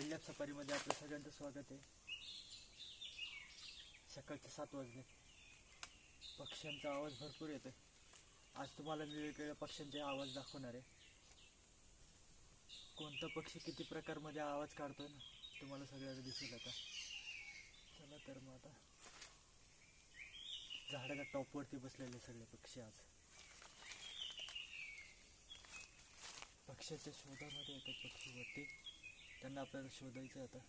Wild life सफारीमध्ये आपलं सगळ्यांचं स्वागत आहे. सकाळचे 7 वाजले. पक्ष्यांचा आवाज भरपूर येतोय. आज तुम्हाला मी वेगवेगळ्या पक्ष्यांचे आवाज दाखवणार आहे. कोणता पक्षी किती प्रकारमध्ये आवाज काढतोय ना तुम्हाला सगळ्यांना दिसेल आता. चला तर मग आता झाडाच्या टॉपवरती बसलेले सगळे पक्षी आज पक्ष्याच्या शोधामध्ये येतात. पक्षीवरती त्यांना आपल्याला शोधायचं आता.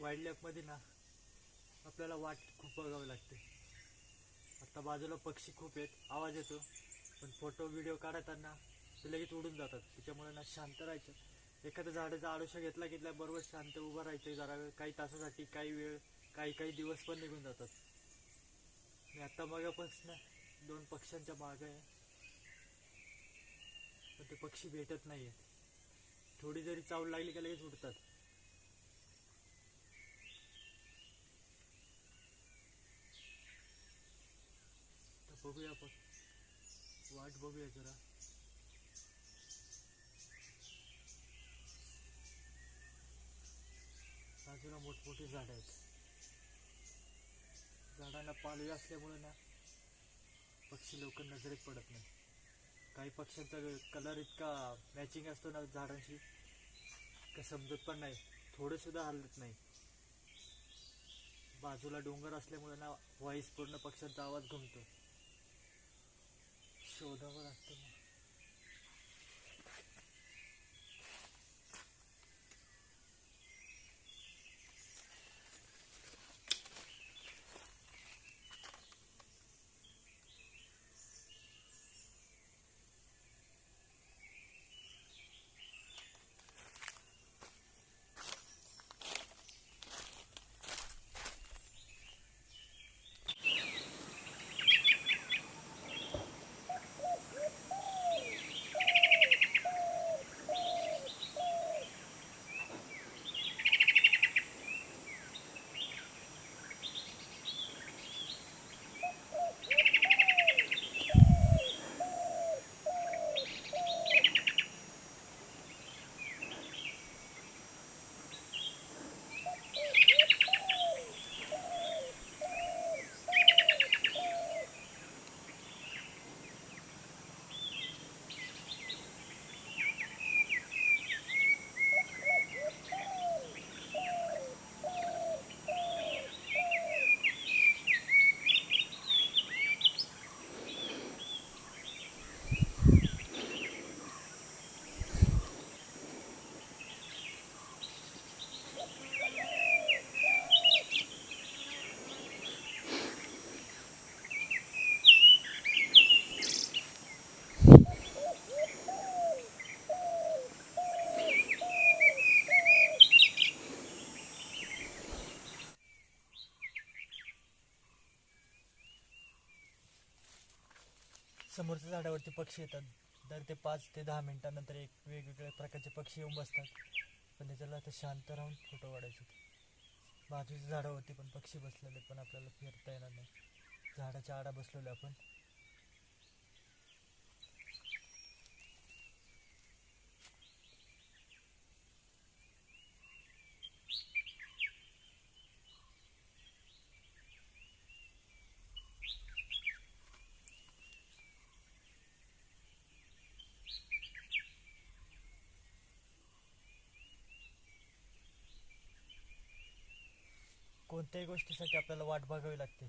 वाईल्ड लाईफमध्ये ना आपल्याला वाट खूप बघावी लागते. आता बाजूला पक्षी खूप आहेत, आवाज येतो, पण फोटो व्हिडिओ काढताना ते लगेच उडून जातात. त्याच्यामुळे ना शांत राहायचं. एखाद्या झाडाचा आडोशा घेतला बरोबर शांत उभं राहायचं जरा वेळ, काही तासासाठी, काही वेळ, काही काही दिवस पण निघून जातात. मी आता मागापासून 2 पक्ष्यांच्या मागं आहे, पण ते पक्षी भेटत नाहीये. थोडी जरी चावल लागली का लगेच उडतात. तर बघूया आपण, वाट बघूया जरा. बाजूला मोठमोठी झाडं आहेत. झाडांना पालवी असल्यामुळे ना पक्षी लवकर नजरेत पडत नाही. काही पक्ष्यांचा कलर इतका मॅचिंग असतो ना झाडांशी, का समजत पण नाही, थोडं सुद्धा हलत नाही. बाजूला डोंगर असल्यामुळे ना व्हॉइस पूर्ण पक्ष्यांचा आवाज घुमतो. शोधावं लागतं मग. समोरच्या झाडावरती पक्षी येतात. दर ते 5 ते 10 मिनिटानंतर एक वेगवेगळ्या प्रकारचे पक्षी येऊन बसतात. पण त्याच्याला आता शांत राहून फोटो काढायचे. बाजूच्या झाडावरती पण पक्षी बसलेले, पण आपल्याला फिरता येणार नाही. झाडाच्या आडा बसलेलो आपण. कोणत्याही गोष्टीसाठी आपल्याला वाट बघावी लागते.